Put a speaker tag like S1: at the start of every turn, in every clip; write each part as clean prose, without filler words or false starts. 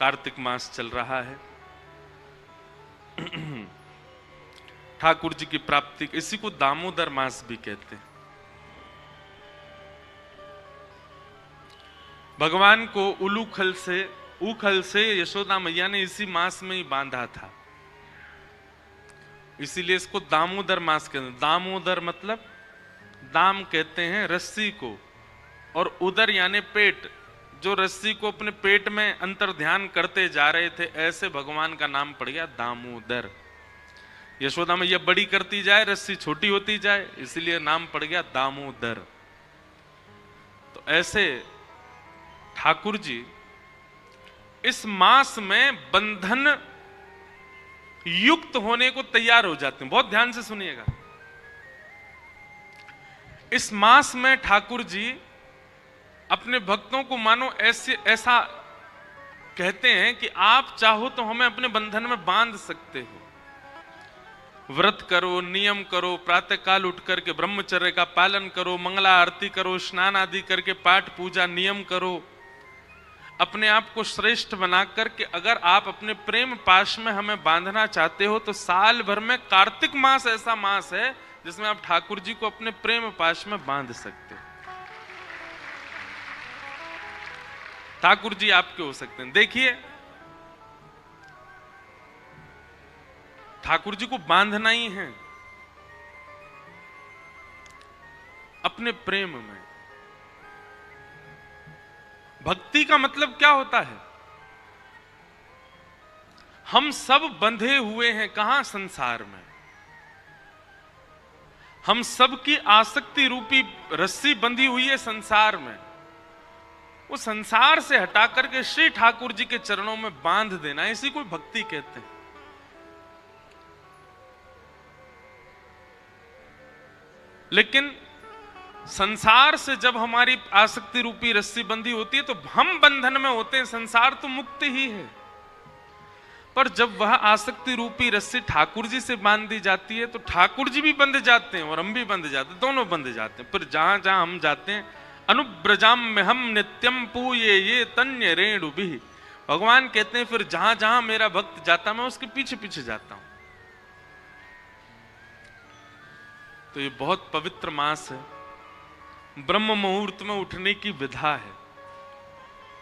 S1: कार्तिक मास चल रहा है। ठाकुर जी की प्राप्ति, इसी को दामोदर मास भी कहते हैं। भगवान को उखल से यशोदा मैया ने इसी मास में ही बांधा था, इसीलिए इसको दामोदर मास कहते हैं। दामोदर मतलब दाम कहते हैं रस्सी को, और उदर यानी पेट, जो रस्सी को अपने पेट में अंतर ध्यान करते जा रहे थे, ऐसे भगवान का नाम पड़ गया दामोदर। यशोदा मैया बड़ी करती जाए, रस्सी छोटी होती जाए, इसीलिए नाम पड़ गया दामोदर। तो ऐसे ठाकुर जी इस मास में बंधन युक्त होने को तैयार हो जाते हैं। बहुत ध्यान से सुनिएगा। इस मास में ठाकुर जी अपने भक्तों को मानो ऐसा कहते हैं कि आप चाहो तो हमें अपने बंधन में बांध सकते हो। व्रत करो, नियम करो, प्रातः काल उठ करके ब्रह्मचर्य का पालन करो, मंगला आरती करो, स्नान आदि करके पाठ पूजा नियम करो, अपने आप को श्रेष्ठ बना करके अगर आप अपने प्रेम पाश में हमें बांधना चाहते हो तो साल भर में कार्तिक मास ऐसा मास है जिसमें आप ठाकुर जी को अपने प्रेम पाश में बांध सकते हो। ठाकुर जी आपके हो सकते हैं। देखिए, ठाकुर जी को बांधना ही है अपने प्रेम में। भक्ति का मतलब क्या होता है? हम सब बंधे हुए हैं कहां? संसार में। हम सब की आसक्ति रूपी रस्सी बंधी हुई है संसार में। वो संसार से हटा करके श्री ठाकुर जी के चरणों में बांध देना, इसी को भक्ति कहते हैं। लेकिन संसार से जब हमारी आसक्ति रूपी रस्सी बंधी होती है तो हम बंधन में होते हैं, संसार तो मुक्त ही है। पर जब वह आसक्ति रूपी रस्सी ठाकुर जी से बांध दी जाती है तो ठाकुर जी भी बंध जाते हैं और हम भी बंध जाते हैं, दोनों बंध जाते हैं। पर जहां जहां हम जाते हैं, अनुब्रजाम में हम नित्यम पूये ये तन्य रेणु भी, भगवान कहते हैं फिर जहां जहां मेरा भक्त जाता मैं उसके पीछे पीछे जाता हूं। तो ये बहुत पवित्र मास है, ब्रह्म मुहूर्त में उठने की विधा है।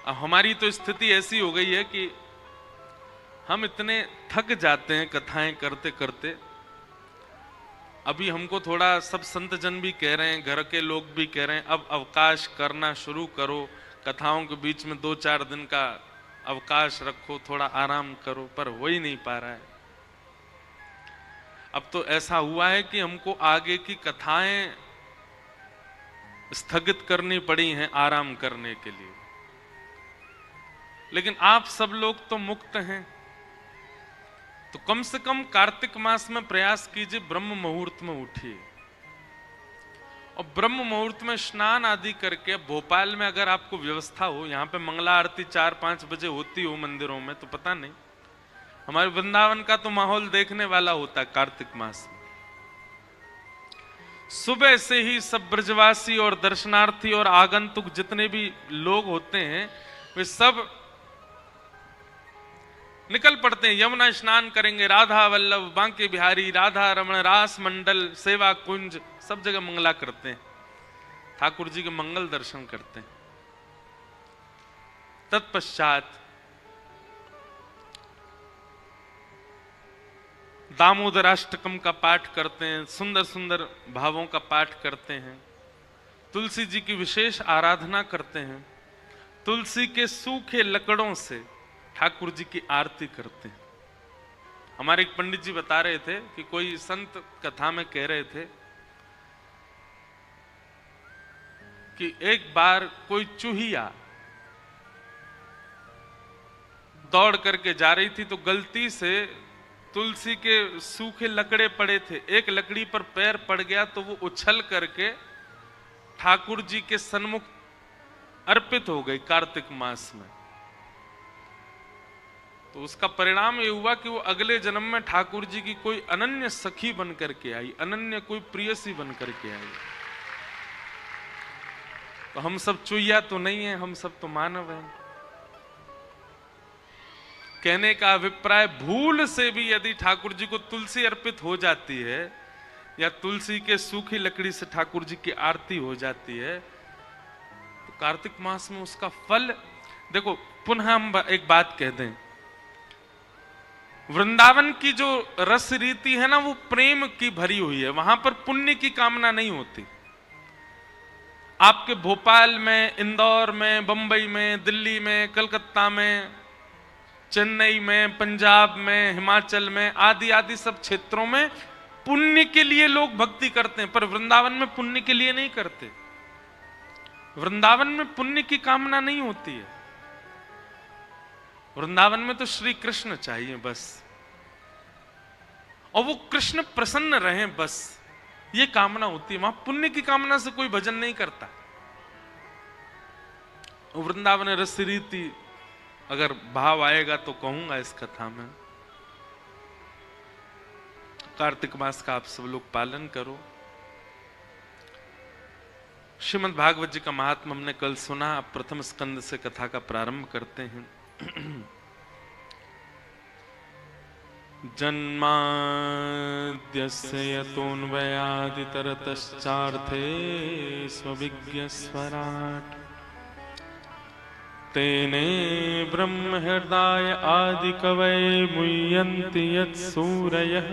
S1: अब हमारी तो स्थिति ऐसी हो गई है कि हम इतने थक जाते हैं कथाएं करते करते। अभी हमको थोड़ा सब संत जन भी कह रहे हैं, घर के लोग भी कह रहे हैं, अब अवकाश करना शुरू करो, कथाओं के बीच में 2-4 दिन का अवकाश रखो, थोड़ा आराम करो, पर हो ही नहीं पा रहा है। अब तो ऐसा हुआ है कि हमको आगे की कथाएं स्थगित करनी पड़ी हैं आराम करने के लिए। लेकिन आप सब लोग तो मुक्त हैं, तो कम से कम कार्तिक मास में प्रयास कीजिए, ब्रह्म मुहूर्त में उठिए और ब्रह्म मुहूर्त में स्नान आदि करके। भोपाल में अगर आपको व्यवस्था हो, यहाँ पे मंगला आरती 4-5 बजे होती हो मंदिरों में, तो पता नहीं, हमारे वृंदावन का तो माहौल देखने वाला होता है कार्तिक मास में। सुबह से ही सब ब्रजवासी और दर्शनार्थी और आगंतुक जितने भी लोग होते हैं वे सब निकल पड़ते हैं, यमुना स्नान करेंगे, राधा वल्लभ, बांके बिहारी, राधा रमण, रास मंडल, सेवा कुंज, सब जगह मंगला करते हैं, ठाकुर जी के मंगल दर्शन करते हैं। तत्पश्चात दामोदराष्टकम का पाठ करते हैं, सुंदर सुंदर भावों का पाठ करते हैं, तुलसी जी की विशेष आराधना करते हैं, तुलसी के सूखे लकड़ों से ठाकुर जी की आरती करते हैं। हमारे एक पंडित जी बता रहे थे कि कोई संत कथा में कह रहे थे कि एक बार कोई चूहिया दौड़ करके जा रही थी तो गलती से तुलसी के सूखे लकड़े पड़े थे, एक लकड़ी पर पैर पड़ गया तो वो उछल करके ठाकुर जी के सन्मुख अर्पित हो गई कार्तिक मास में। तो उसका परिणाम ये हुआ कि वो अगले जन्म में ठाकुर जी की कोई अनन्य सखी बन करके आई, अनन्य कोई प्रियसी बन करके आई। तो हम सब चुईया तो नहीं है, हम सब तो मानव हैं। कहने का अभिप्राय, भूल से भी यदि ठाकुर जी को तुलसी अर्पित हो जाती है या तुलसी के सूखी लकड़ी से ठाकुर जी की आरती हो जाती है, तो कार्तिक मास में उसका फल देखो। पुनः हम एक बात कह दें, वृंदावन की जो रस रीति है ना, वो प्रेम की भरी हुई है, वहां पर पुण्य की कामना नहीं होती। आपके भोपाल में, इंदौर में, बंबई में, दिल्ली में, कलकत्ता में, चेन्नई में, पंजाब में, हिमाचल में, आदि आदि सब क्षेत्रों में पुण्य के लिए लोग भक्ति करते हैं, पर वृंदावन में पुण्य के लिए नहीं करते। वृंदावन में पुण्य की कामना नहीं होती है। वृंदावन में तो श्री कृष्ण चाहिए बस, और वो कृष्ण प्रसन्न रहें बस, ये कामना होती है। वहां पुण्य की कामना से कोई भजन नहीं करता। वृंदावन रस रीति अगर भाव आएगा तो कहूंगा इस कथा में। कार्तिक मास का आप सब लोग पालन करो। श्रीमद् भागवत जी का महात्मा हमने कल सुना, अब प्रथम स्कंद से कथा का प्रारंभ करते हैं। जन्माद्यस्य यतोऽन्वयादितरतश्चार्थे स्वविज्ञस्वराट् तेने ब्रह्म हृदय आदिकवये मुह्यन्ति यत्सूरयः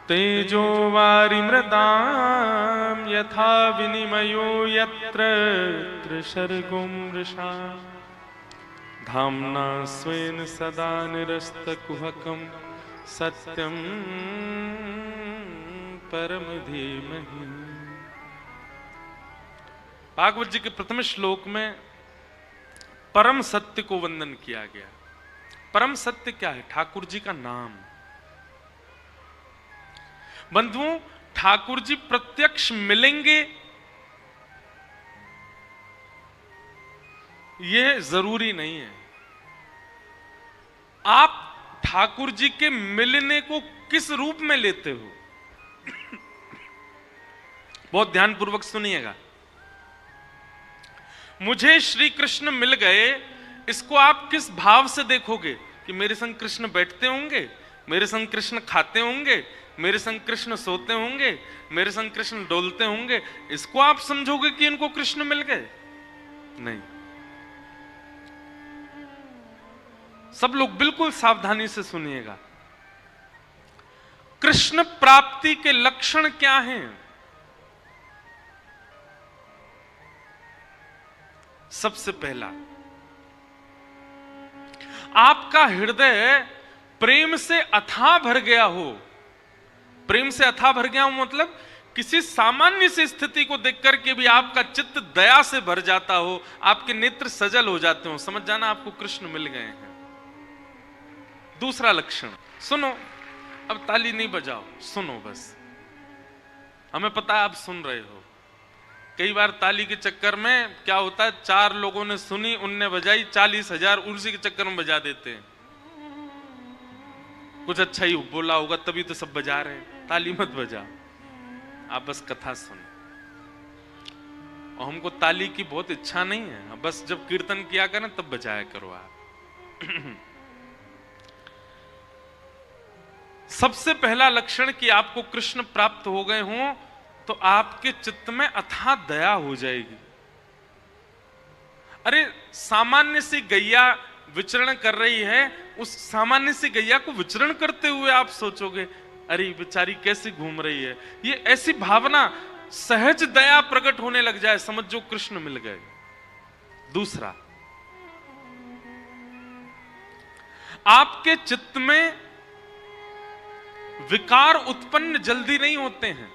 S1: तेजो वारिमृदां यथा विनिमयो यत्र त्रिसर्गो मृषा धाम्ना स्वेन सदा निरस्तकुहकं सत्यं परम धीमहि। भागवत जी के प्रथम श्लोक में परम सत्य को वंदन किया गया। परम सत्य क्या है? ठाकुर जी का नाम। बंधुओं, ठाकुर जी प्रत्यक्ष मिलेंगे यह जरूरी नहीं है। आप ठाकुर जी के मिलने को किस रूप में लेते हो? बहुत ध्यानपूर्वक सुनिएगा। मुझे श्री कृष्ण मिल गए, इसको आप किस भाव से देखोगे? कि मेरे संग कृष्ण बैठते होंगे, मेरे संग कृष्ण खाते होंगे, मेरे संग कृष्ण सोते होंगे, मेरे संग कृष्ण डोलते होंगे, इसको आप समझोगे कि इनको कृष्ण मिल गए? नहीं। सब लोग बिल्कुल सावधानी से सुनिएगा। कृष्ण प्राप्ति के लक्षण क्या हैं? सबसे पहला, आपका हृदय प्रेम से अथाह भर गया हो। प्रेम से अथाह भर गया हो मतलब किसी सामान्य सी स्थिति को देखकर के भी आपका चित्त दया से भर जाता हो, आपके नेत्र सजल हो जाते हो, समझ जाना आपको कृष्ण मिल गए हैं। दूसरा लक्षण सुनो, अब ताली नहीं बजाओ, सुनो बस। हमें पता है आप सुन रहे हो। कई बार ताली के चक्कर में क्या होता है, 4 लोगों ने सुनी, उनने बजाई, 40,000 उसी के चक्कर में बजा देते हैं। कुछ अच्छा ही बोला होगा तभी तो सब बजा रहे हैं। ताली मत बजा, आप बस कथा सुनो। और हमको ताली की बहुत इच्छा नहीं है, बस जब कीर्तन किया करें तब बजाया करो आप। सबसे पहला लक्षण कि आपको कृष्ण प्राप्त हो गए हों तो आपके चित्त में अथाह दया हो जाएगी। अरे सामान्य सी गैया विचरण कर रही है, उस सामान्य सी गैया को विचरण करते हुए आप सोचोगे अरे बेचारी कैसी घूम रही है। ये ऐसी भावना, सहज दया प्रकट होने लग जाए, समझ जो कृष्ण मिल गए। दूसरा, आपके चित्त में विकार उत्पन्न जल्दी नहीं होते हैं,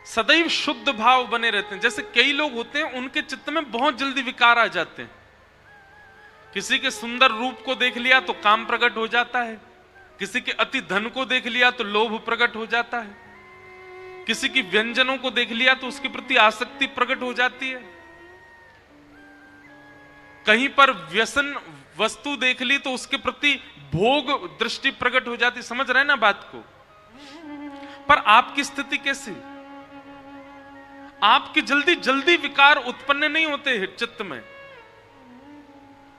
S1: सदैव शुद्ध भाव बने रहते हैं। जैसे कई लोग होते हैं उनके चित्त में बहुत जल्दी विकार आ जाते हैं। किसी के सुंदर रूप को देख लिया तो काम प्रकट हो जाता है, किसी के अति धन को देख लिया तो लोभ प्रकट हो जाता है, किसी की व्यंजनों को देख लिया तो उसके प्रति आसक्ति प्रकट हो जाती है, कहीं पर व्यसन वस्तु देख ली तो उसके प्रति भोग दृष्टि प्रकट हो जाती। समझ रहे ना बात को? पर आपकी स्थिति कैसी? आपकी जल्दी जल्दी विकार उत्पन्न नहीं होते चित्त में।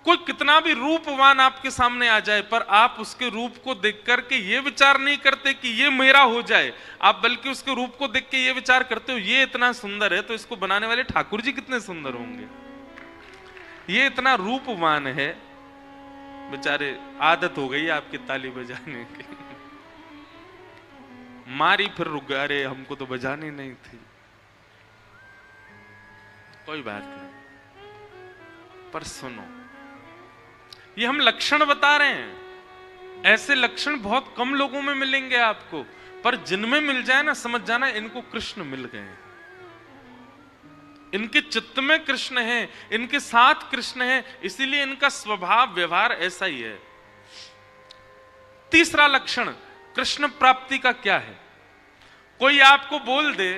S1: कोई कितना भी रूपवान आपके सामने आ जाए, पर आप उसके रूप को देख करके ये विचार नहीं करते कि ये मेरा हो जाए, आप बल्कि उसके रूप को देख के ये विचार करते हो ये इतना सुंदर है तो इसको बनाने वाले ठाकुर जी कितने सुंदर होंगे, ये इतना रूपवान है। बेचारे आदत हो गई आपकी ताली बजाने की, मारी फिर रुक गए, अरे हमको तो बजानी नहीं थी। कोई बात नहीं, पर सुनो, ये हम लक्षण बता रहे हैं, ऐसे लक्षण बहुत कम लोगों में मिलेंगे आपको, पर जिनमें मिल जाए ना समझ जाना इनको कृष्ण मिल गए, इनके चित्त में कृष्ण है, इनके साथ कृष्ण है, इसीलिए इनका स्वभाव व्यवहार ऐसा ही है। तीसरा लक्षण कृष्ण प्राप्ति का क्या है? कोई आपको बोल दे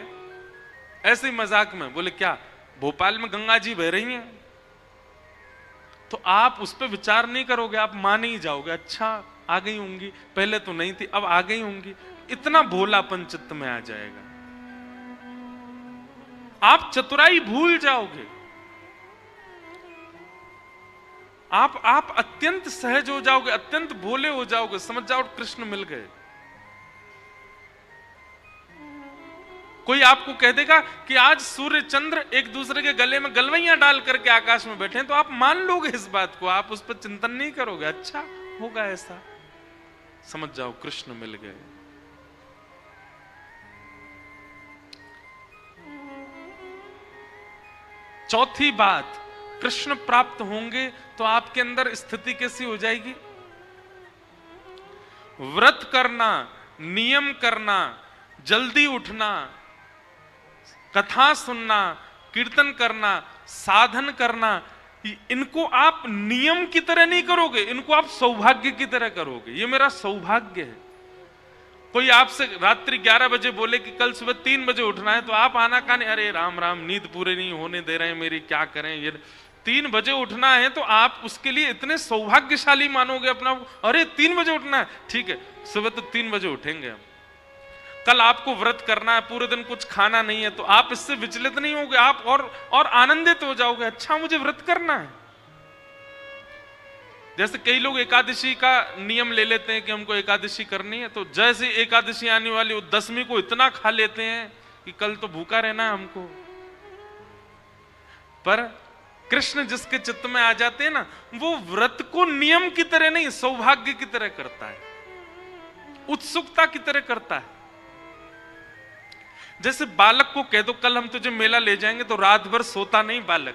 S1: ऐसे ही मजाक में, बोले क्या भोपाल में गंगा जी बह रही हैं, तो आप उस पर विचार नहीं करोगे, आप मान ही जाओगे, अच्छा आ गई होंगी, पहले तो नहीं थी अब आ गई होंगी, इतना भोलापन चित्त में आ जाएगा, आप चतुराई भूल जाओगे, आप अत्यंत सहज हो जाओगे, अत्यंत भोले हो जाओगे, समझ जाओ कृष्ण मिल गए। कोई आपको कह देगा कि आज सूर्य चंद्र एक दूसरे के गले में गलवैयां डाल करके आकाश में बैठे हैं, तो आप मान लोगे इस बात को, आप उस पर चिंतन नहीं करोगे, अच्छा होगा ऐसा, समझ जाओ कृष्ण मिल गए। चौथी बात, कृष्ण प्राप्त होंगे तो आपके अंदर स्थिति कैसी हो जाएगी? व्रत करना, नियम करना, जल्दी उठना, कथा सुनना, कीर्तन करना, साधन करना, इनको आप नियम की तरह नहीं करोगे, इनको आप सौभाग्य की तरह करोगे, ये मेरा सौभाग्य है। कोई आपसे रात्रि 11 बजे बोले कि कल सुबह 3 बजे उठना है, तो आप आना काने, अरे राम राम नींद पूरे नहीं होने दे रहे हैं मेरी, क्या करें, ये 3 बजे उठना है, तो आप उसके लिए इतने सौभाग्यशाली मानोगे अपना, अरे 3 बजे उठना है, ठीक है सुबह तो 3 बजे उठेंगे हम। कल आपको व्रत करना है, पूरे दिन कुछ खाना नहीं है, तो आप इससे विचलित नहीं होगे, आप और आनंदित हो जाओगे, अच्छा मुझे व्रत करना है। जैसे कई लोग एकादशी का नियम ले लेते हैं कि हमको एकादशी करनी है, तो जैसे एकादशी आने वाली 10वीं को इतना खा लेते हैं कि कल तो भूखा रहना है हमको। पर कृष्ण जिसके चित्त में आ जाते हैं ना, वो व्रत को नियम की तरह नहीं सौभाग्य की तरह करता है, उत्सुकता की तरह करता है। जैसे बालक को कह दो कल हम तुझे मेला ले जाएंगे, तो रात भर सोता नहीं बालक,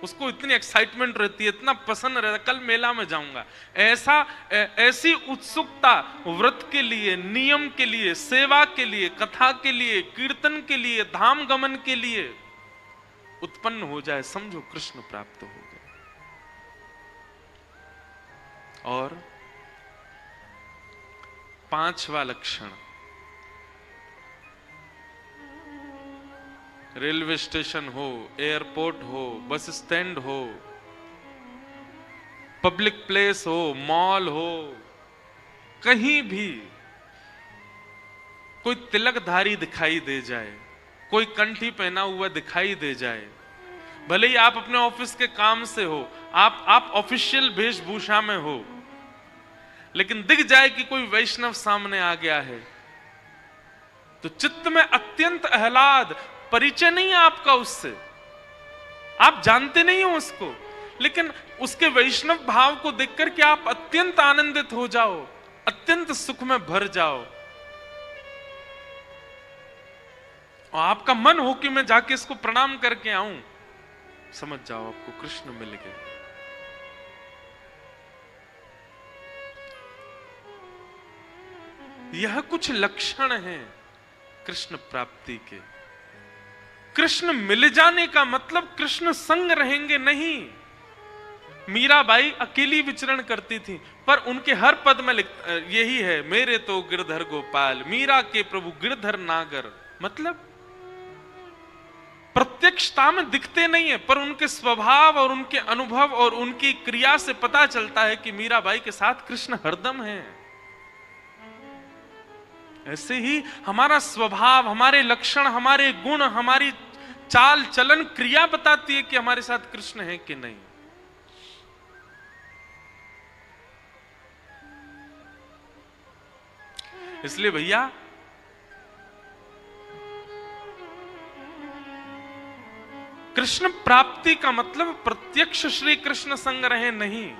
S1: उसको इतनी एक्साइटमेंट रहती है, इतना पसंद रहता है, कल मेला में जाऊंगा। ऐसी उत्सुकता व्रत के लिए, नियम के लिए, सेवा के लिए, कथा के लिए, कीर्तन के लिए, धाम गमन के लिए उत्पन्न हो जाए, समझो कृष्ण प्राप्त हो गए। और 5वां लक्षण, रेलवे स्टेशन हो, एयरपोर्ट हो, बस स्टैंड हो, पब्लिक प्लेस हो, मॉल हो, कहीं भी कोई तिलकधारी दिखाई दे जाए, कोई कंठी पहना हुआ दिखाई दे जाए, भले ही आप अपने ऑफिस के काम से हो, आप ऑफिशियल वेशभूषा में हो, लेकिन दिख जाए कि कोई वैष्णव सामने आ गया है, तो चित्त में अत्यंत आह्लाद, परिचय नहीं है आपका उससे, आप जानते नहीं हो उसको, लेकिन उसके वैष्णव भाव को देखकर के आप अत्यंत आनंदित हो जाओ, अत्यंत सुख में भर जाओ, और आपका मन हो कि मैं जाके इसको प्रणाम करके आऊं, समझ जाओ आपको कृष्ण मिल गए। यह कुछ लक्षण हैं कृष्ण प्राप्ति के। कृष्ण मिल जाने का मतलब कृष्ण संग रहेंगे नहीं। मीराबाई अकेली विचरण करती थी, पर उनके हर पद में यही है, मेरे तो गिरधर गोपाल, मीरा के प्रभु गिरधर नागर। मतलब प्रत्यक्षता में दिखते नहीं है, पर उनके स्वभाव और उनके अनुभव और उनकी क्रिया से पता चलता है कि मीराबाई के साथ कृष्ण हरदम है। ऐसे ही हमारा स्वभाव, हमारे लक्षण, हमारे गुण, हमारी चाल चलन, क्रिया बताती है कि हमारे साथ कृष्ण है कि नहीं। इसलिए भैया कृष्ण प्राप्ति का मतलब प्रत्यक्ष श्री कृष्ण संग रहे नहीं,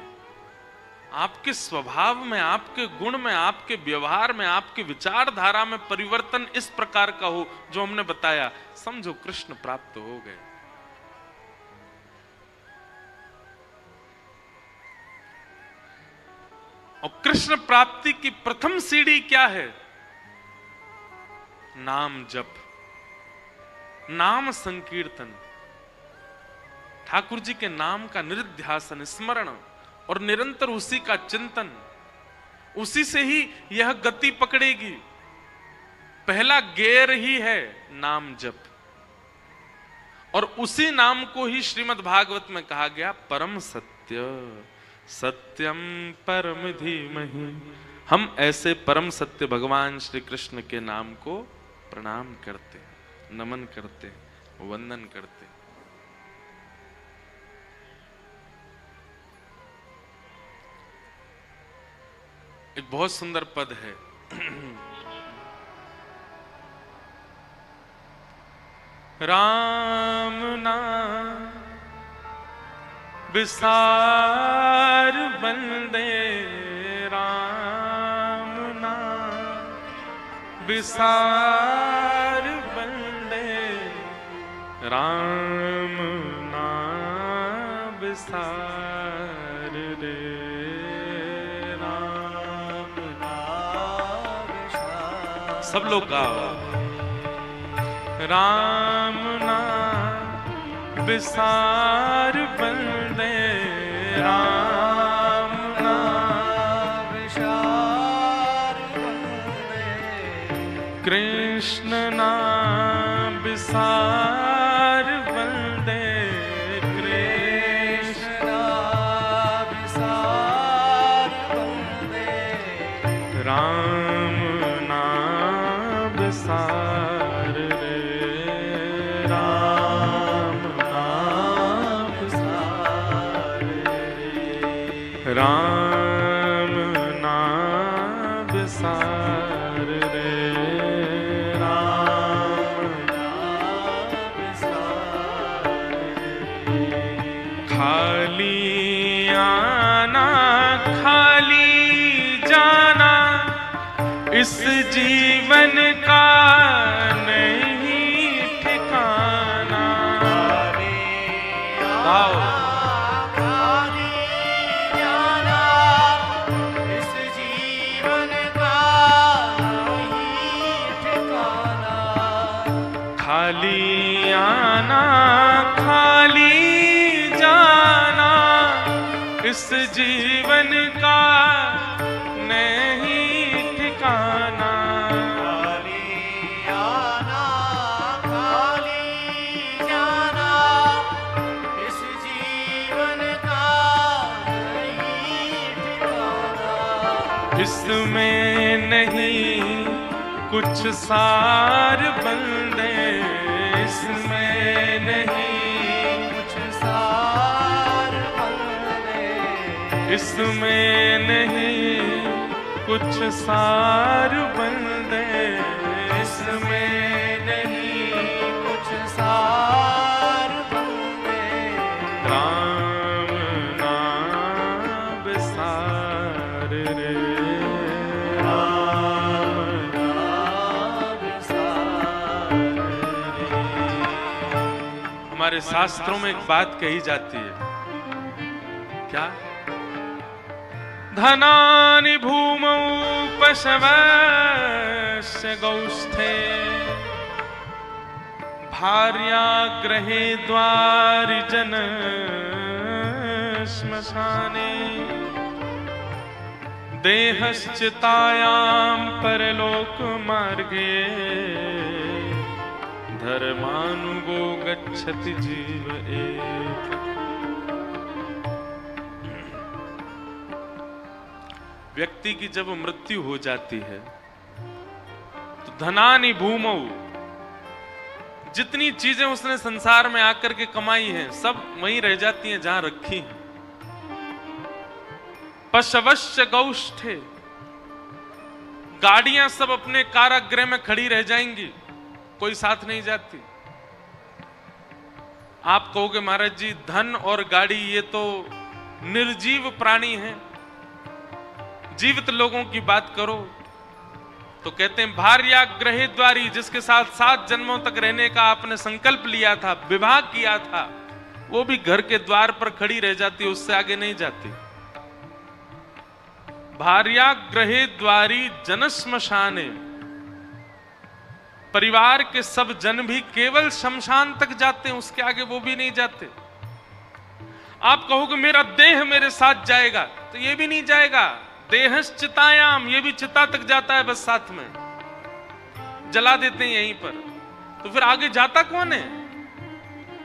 S1: आपके स्वभाव में, आपके गुण में, आपके व्यवहार में, आपके विचारधारा में परिवर्तन इस प्रकार का हो जो हमने बताया, समझो कृष्ण प्राप्त हो गए। और कृष्ण प्राप्ति की प्रथम सीढ़ी क्या है? नाम जप, नाम संकीर्तन, ठाकुर जी के नाम का निरुध्यासन, स्मरण और निरंतर उसी का चिंतन, उसी से ही यह गति पकड़ेगी। पहला गेर ही है नाम जप, और उसी नाम को ही श्रीमद् भागवत में कहा गया परम सत्य, सत्यम परम धीमहि। हम ऐसे परम सत्य भगवान श्री कृष्ण के नाम को प्रणाम करते हैं, नमन करते हैं, वंदन करते हैं। एक बहुत सुंदर पद है, राम नाम विसार बंदे, राम नाम विसार बंदे, राम नाम विसार रे, राम नाम विसार। सब लोग गाओ, राम नाम विसार बंदे, राम नाम विसार बंदे, कृष्ण नाम विसार बंदे, कृष्ण नाम विसार बंदे, राम नाम विसार रे, राम नाम विसार रे, राम नाम विसार रे, राम नाम विसार रे। खाली आना खाली जाना इस जीवन का नहीं ठिकाना, गाओ, खाली आना खाली जाना इस जीवन का नहीं ठिकाना, खाली आना खाली जाना इस जीवन का नहीं ठिकाना, इसमें नहीं कुछ सार बंदे, इसमें नहीं कुछ सार बंदे, इसमें नहीं कुछ सार बंदे, इसमें नहीं कुछ सार बंदे, राम नाम विसार रे, हमारे शास्त्रों में एक बात कही जाती है, क्या? धनानि भूमौ पशवस्य गौष्ठे, भार्या गृहे द्वारि जन श्मशाने, देहश्चितायां परलोक मार्गे, धर्मानुगो गच्छति जीव एक। व्यक्ति की जब मृत्यु हो जाती है तो धनानि भूमौ, जितनी चीजें उसने संसार में आकर के कमाई हैं सब वहीं रह जाती हैं जहां रखी हैं। पशवश्च गौष्ठे, गाड़ियां सब अपने कारागृह में खड़ी रह जाएंगी, कोई साथ नहीं जाती। आप कहोगे महाराज जी धन और गाड़ी ये तो निर्जीव प्राणी हैं, जीवित लोगों की बात करो। तो कहते हैं भार्याग्रहे द्वारी, जिसके साथ 7 जन्मों तक रहने का आपने संकल्प लिया था, विवाह किया था, वो भी घर के द्वार पर खड़ी रह जाती, उससे आगे नहीं जाती। भार्याग्रहे द्वारी जन श्मशाने, परिवार के सब जन भी केवल शमशान तक जाते हैं, उसके आगे वो भी नहीं जाते। आप कहोगे मेरा देह मेरे साथ जाएगा, तो ये भी नहीं जाएगा। देहश्चितायाम, ये भी चिता तक जाता है, बस साथ में जला देते हैं यहीं पर। तो फिर आगे जाता कौन है?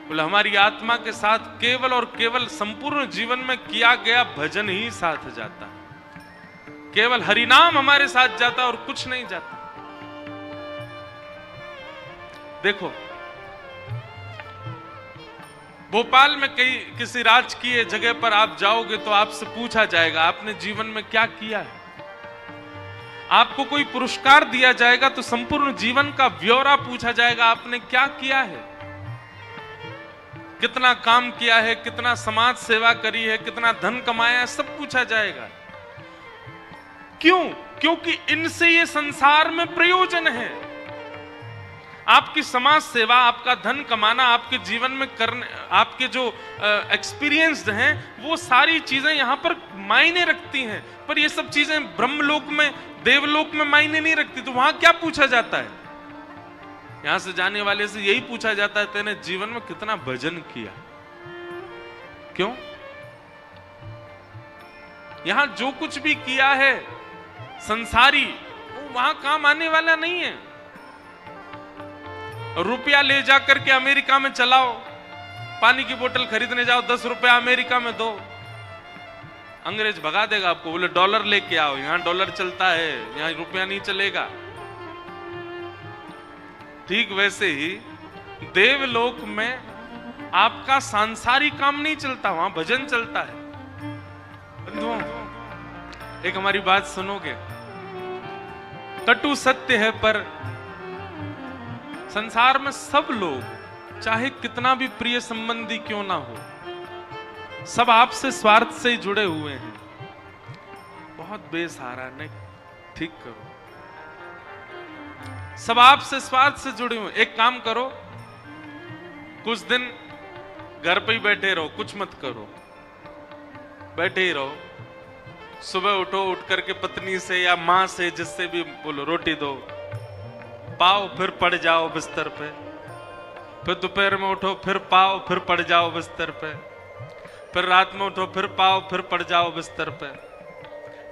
S1: बोले हमारी आत्मा के साथ केवल और केवल संपूर्ण जीवन में किया गया भजन ही साथ जाता है, केवल हरिनाम हमारे साथ जाता है और कुछ नहीं जाता। देखो भोपाल में किसी राजकीय जगह पर आप जाओगे तो आपसे पूछा जाएगा आपने जीवन में क्या किया है। आपको कोई पुरस्कार दिया जाएगा तो संपूर्ण जीवन का ब्यौरा पूछा जाएगा, आपने क्या किया है, कितना काम किया है, कितना समाज सेवा करी है, कितना धन कमाया है, सब पूछा जाएगा। क्यों? क्योंकि इनसे ये संसार में प्रयोजन है। आपकी समाज सेवा, आपका धन कमाना, आपके जीवन में करने, आपके जो एक्सपीरियंस्ड हैं, वो सारी चीजें यहां पर मायने रखती हैं। पर ये सब चीजें ब्रह्मलोक में, देवलोक में मायने नहीं रखती। तो वहां क्या पूछा जाता है? यहां से जाने वाले से यही पूछा जाता है तेने जीवन में कितना भजन किया। क्यों? यहां जो कुछ भी किया है संसारी, वो वहां काम आने वाला नहीं है। रुपया ले जाकर के अमेरिका में चलाओ, पानी की बोतल खरीदने जाओ, 10 रुपया अमेरिका में दो, अंग्रेज भगा देगा आपको, बोले डॉलर लेके आओ, यहां डॉलर चलता है, यहां रुपया नहीं चलेगा। ठीक वैसे ही देवलोक में आपका सांसारिक काम नहीं चलता, वहां भजन चलता है। बंधुओं, एक हमारी बात सुनोगे, कटु सत्य है पर संसार में सब लोग चाहे कितना भी प्रिय संबंधी क्यों ना हो, सब आपसे स्वार्थ से ही जुड़े हुए हैं। बहुत बेसहारा, नहीं, ठीक करो, सब आपसे स्वार्थ से जुड़े हुए। एक काम करो, कुछ दिन घर पे ही बैठे रहो, कुछ मत करो, बैठे ही रहो। सुबह उठो, उठ करके पत्नी से या मां से, जिससे भी बोलो रोटी दो, पाओ, फिर पड़ जाओ बिस्तर पे, फिर दोपहर में उठो, फिर पाओ, फिर पड़ जाओ बिस्तर पे, फिर रात में उठो, फिर पाओ, फिर पड़ जाओ बिस्तर पे,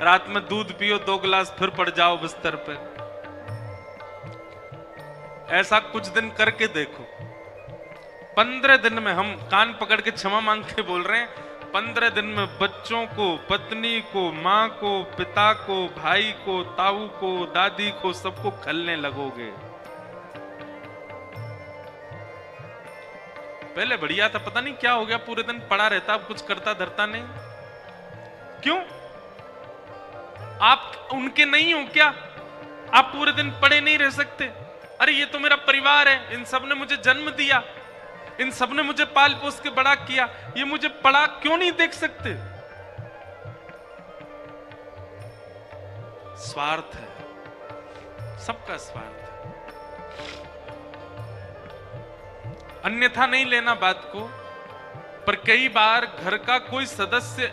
S1: रात में दूध पियो 2 गिलास, फिर पड़ जाओ बिस्तर पे। ऐसा कुछ दिन करके देखो। 15 दिन में, हम कान पकड़ के क्षमा मांग के बोल रहे हैं, 15 दिन में बच्चों को, पत्नी को, मां को, पिता को, भाई को, ताऊ को, दादी को, सबको खलने लगोगे। पहले बढ़िया था, पता नहीं क्या हो गया, पूरे दिन पड़ा रहता, अब कुछ करता धरता नहीं। क्यों? आप उनके नहीं हो क्या? आप पूरे दिन पड़े नहीं रह सकते? अरे ये तो मेरा परिवार है, इन सब ने मुझे जन्म दिया, इन सब ने मुझे पाल पोस के बड़ा किया, ये मुझे पड़ा क्यों नहीं देख सकते? स्वार्थ है, सबका स्वार्थ है। अन्यथा नहीं लेना बात को, पर कई बार घर का कोई सदस्य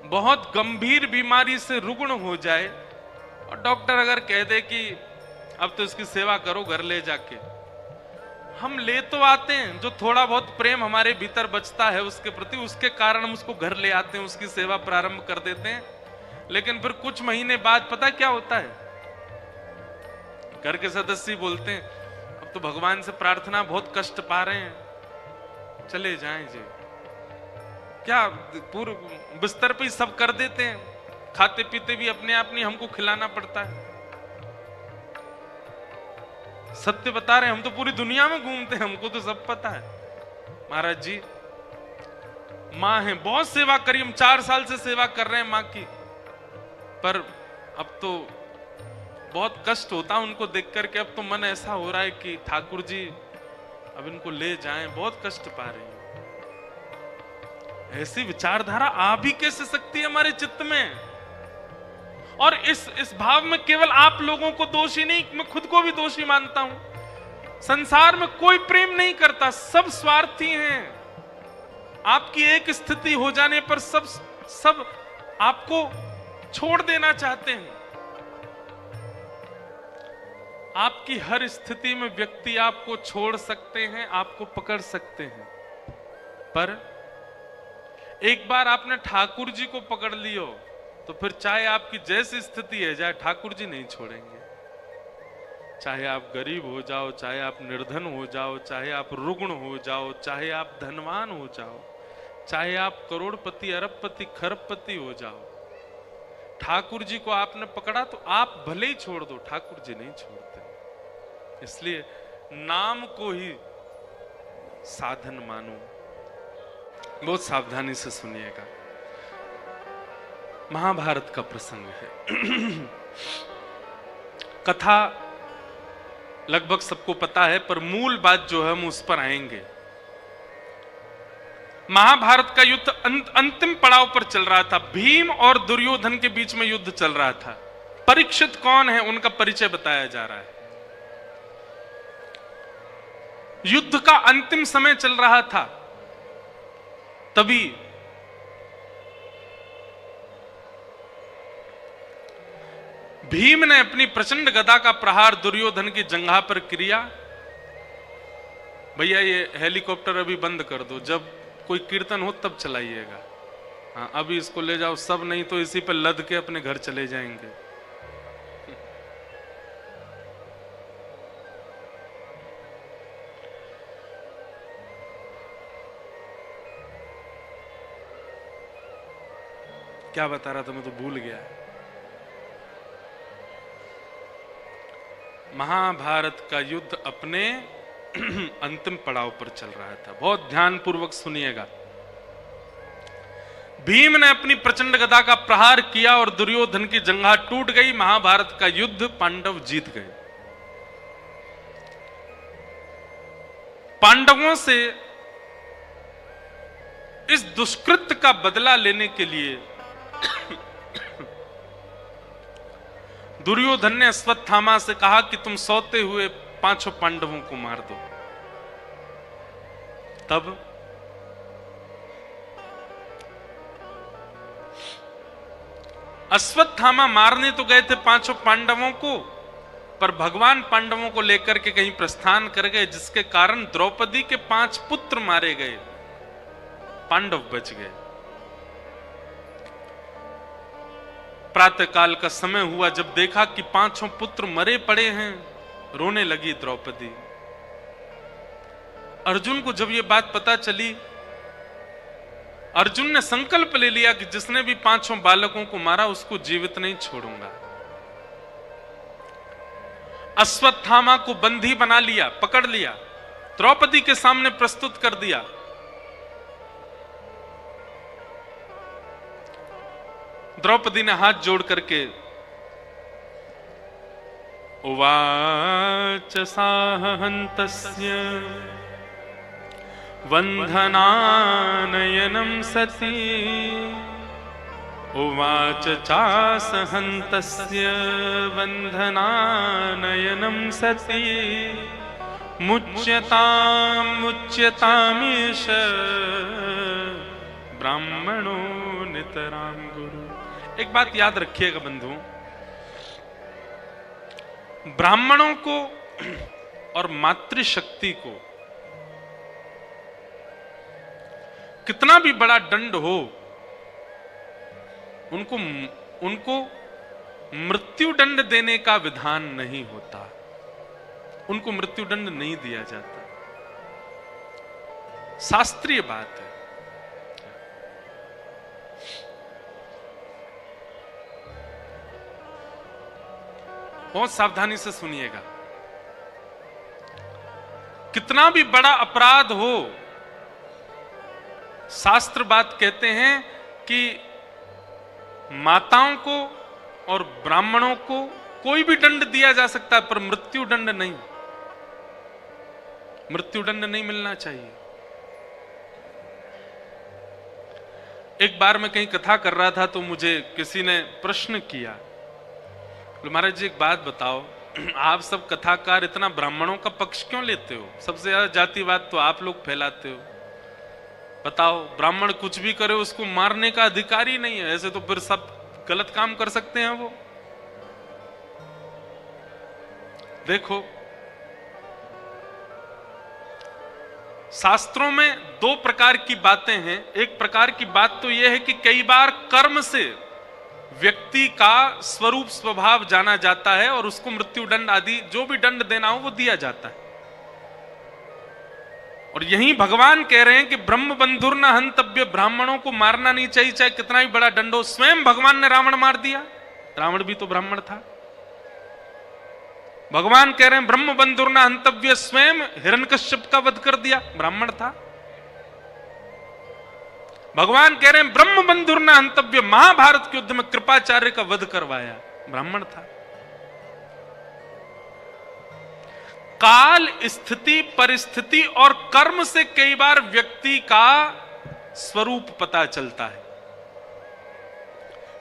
S1: बहुत गंभीर बीमारी से रुग्ण हो जाए और डॉक्टर अगर कह दे कि अब तो इसकी सेवा करो घर ले जाके, हम ले तो आते हैं, जो थोड़ा बहुत प्रेम हमारे भीतर बचता है उसके प्रति, उसके कारण हम उसको घर ले आते हैं, उसकी सेवा प्रारंभ कर देते हैं। लेकिन फिर कुछ महीने बाद पता क्या होता है, घर के सदस्य बोलते हैं अब तो भगवान से प्रार्थना, बहुत कष्ट पा रहे हैं, चले जाएं जी। क्या पूर्व बिस्तर पे ही सब कर देते हैं, खाते पीते भी अपने आप नहीं, हमको खिलाना पड़ता है। सत्य बता रहे हैं, हम तो पूरी दुनिया में घूमते हैं, हमको तो सब पता है। महाराज जी माँ है, बहुत सेवा करी, हम 4 साल से सेवा कर रहे हैं माँ की, पर अब तो बहुत कष्ट होता उनको देख करके। अब तो मन ऐसा हो रहा है कि ठाकुर जी अब इनको ले जाएं, बहुत कष्ट पा रहे हैं। ऐसी विचारधारा आ भी कैसे सकती है हमारे चित्त में? और इस भाव में केवल आप लोगों को दोषी नहीं, मैं खुद को भी दोषी मानता हूं। संसार में कोई प्रेम नहीं करता, सब स्वार्थी हैं। आपकी एक स्थिति हो जाने पर सब आपको छोड़ देना चाहते हैं। आपकी हर स्थिति में व्यक्ति आपको छोड़ सकते हैं, आपको पकड़ सकते हैं, पर एक बार आपने ठाकुर जी को पकड़ लियो तो फिर चाहे आपकी जैसी स्थिति है जाए, ठाकुर जी नहीं छोड़ेंगे। चाहे आप गरीब हो जाओ, चाहे आप निर्धन हो जाओ, चाहे आप रुग्ण हो जाओ, चाहे आप धनवान हो जाओ, चाहे आप करोड़पति, अरबपति, खरबपति हो जाओ, ठाकुर जी को आपने पकड़ा तो आप भले ही छोड़ दो, ठाकुर जी नहीं छोड़ते। इसलिए नाम को ही साधन मानो। बहुत सावधानी से सुनिएगा। महाभारत का प्रसंग है। कथा लगभग सबको पता है, पर मूल बात जो है हम उस पर आएंगे। महाभारत का युद्ध अंतिम पड़ाव पर चल रहा था। भीम और दुर्योधन के बीच में युद्ध चल रहा था। परीक्षित कौन है उनका परिचय बताया जा रहा है। युद्ध का अंतिम समय चल रहा था, तभी भीम ने अपनी प्रचंड गदा का प्रहार दुर्योधन की जंघा पर किया। भैया ये हेलीकॉप्टर अभी बंद कर दो, जब कोई कीर्तन हो तब चलाइएगा। हाँ, अभी इसको ले जाओ, सब नहीं तो इसी पर लद के अपने घर चले जाएंगे। क्या बता रहा था मैं तो भूल गया। महाभारत का युद्ध अपने अंतिम पड़ाव पर चल रहा था। बहुत ध्यानपूर्वक सुनिएगा। भीम ने अपनी प्रचंड गदा का प्रहार किया और दुर्योधन की जंघा टूट गई। महाभारत का युद्ध पांडव जीत गए। पांडवों से इस दुष्कृत्य का बदला लेने के लिए दुर्योधन ने अश्वत्थामा से कहा कि तुम सोते हुए पांचों पांडवों को मार दो। तब अश्वत्थामा मारने तो गए थे पांचों पांडवों को, पर भगवान पांडवों को लेकर के कहीं प्रस्थान कर गए, जिसके कारण द्रौपदी के 5 पुत्र मारे गए, पांडव बच गए। प्रातःकाल का समय हुआ, जब देखा कि 5 पुत्र मरे पड़े हैं, रोने लगी द्रौपदी। अर्जुन को जब यह बात पता चली, अर्जुन ने संकल्प ले लिया कि जिसने भी 5 बालकों को मारा उसको जीवित नहीं छोड़ूंगा। अश्वत्थामा को बंदी बना लिया, पकड़ लिया, द्रौपदी के सामने प्रस्तुत कर दिया। द्रौपदी ने हाथ जोड़ करके उवाच साहन्तस्य वन्धनानयनं सती उवाच चासहन्तस्य वन्धनानयनं सती मुच्यतामीश ब्राह्मणो नितरां गुरु। एक बात याद रखिएगा बंधु, ब्राह्मणों को और मातृशक्ति को कितना भी बड़ा दंड हो, उनको मृत्यु दंड देने का विधान नहीं होता। उनको मृत्यु दंड नहीं दिया जाता। शास्त्रीय बात है। बहुत सावधानी से सुनिएगा। कितना भी बड़ा अपराध हो, शास्त्र बात कहते हैं कि माताओं को और ब्राह्मणों को कोई भी दंड दिया जा सकता है, पर मृत्यु दंड नहीं, मृत्यु दंड नहीं मिलना चाहिए। एक बार मैं कहीं कथा कर रहा था तो मुझे किसी ने प्रश्न किया, महाराज जी एक बात बताओ, आप सब कथाकार इतना ब्राह्मणों का पक्ष क्यों लेते हो? सबसे ज्यादा जातिवाद तो आप लोग फैलाते हो। बताओ, ब्राह्मण कुछ भी करे उसको मारने का अधिकार ही नहीं है, ऐसे तो फिर सब गलत काम कर सकते हैं वो। देखो, शास्त्रों में दो प्रकार की बातें हैं। एक प्रकार की बात तो यह है कि कई बार कर्म से व्यक्ति का स्वरूप स्वभाव जाना जाता है और उसको मृत्यु दंड आदि जो भी दंड देना हो वो दिया जाता है। और यही भगवान कह रहे हैं कि ब्रह्म बंधुर न हंतव्य, ब्राह्मणों को मारना नहीं चाहिए, चाहे कितना भी बड़ा दंड हो। स्वयं भगवान ने रावण मार दिया, रावण भी तो ब्राह्मण था। भगवान कह रहे हैं ब्रह्म बंधुर न हंतव्य, स्वयं हिरण्यकश्यप का वध कर दिया, ब्राह्मण था। भगवान कह रहे हैं ब्रह्म बंधुर न हंतव्य, महाभारत के युद्ध में कृपाचार्य का वध करवाया, ब्राह्मण था। काल, स्थिति, परिस्थिति और कर्म से कई बार व्यक्ति का स्वरूप पता चलता है।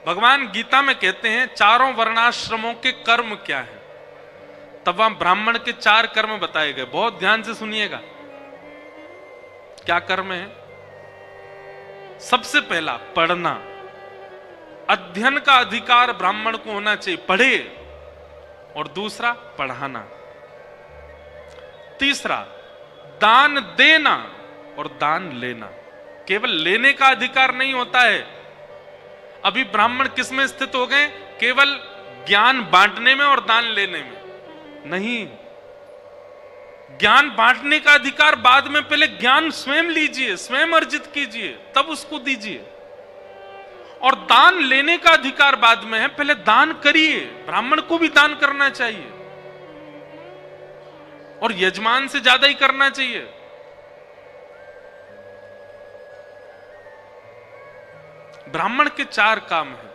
S1: भगवान गीता में कहते हैं चारों वर्णाश्रमों के कर्म क्या है, तब वहां ब्राह्मण के 4 कर्म बताए गए। बहुत ध्यान से सुनिएगा क्या कर्म है। सबसे पहला पढ़ना, अध्ययन का अधिकार ब्राह्मण को होना चाहिए, पढ़े। और दूसरा पढ़ाना। तीसरा दान देना और दान लेना। केवल लेने का अधिकार नहीं होता है। अभी ब्राह्मण किस में स्थित हो गए? केवल ज्ञान बांटने में और दान लेने में नहीं। ज्ञान बांटने का अधिकार बाद में, पहले ज्ञान स्वयं लीजिए, स्वयं अर्जित कीजिए, तब उसको दीजिए। और दान लेने का अधिकार बाद में है, पहले दान करिए। ब्राह्मण को भी दान करना चाहिए और यजमान से ज्यादा ही करना चाहिए। ब्राह्मण के 4 काम हैं।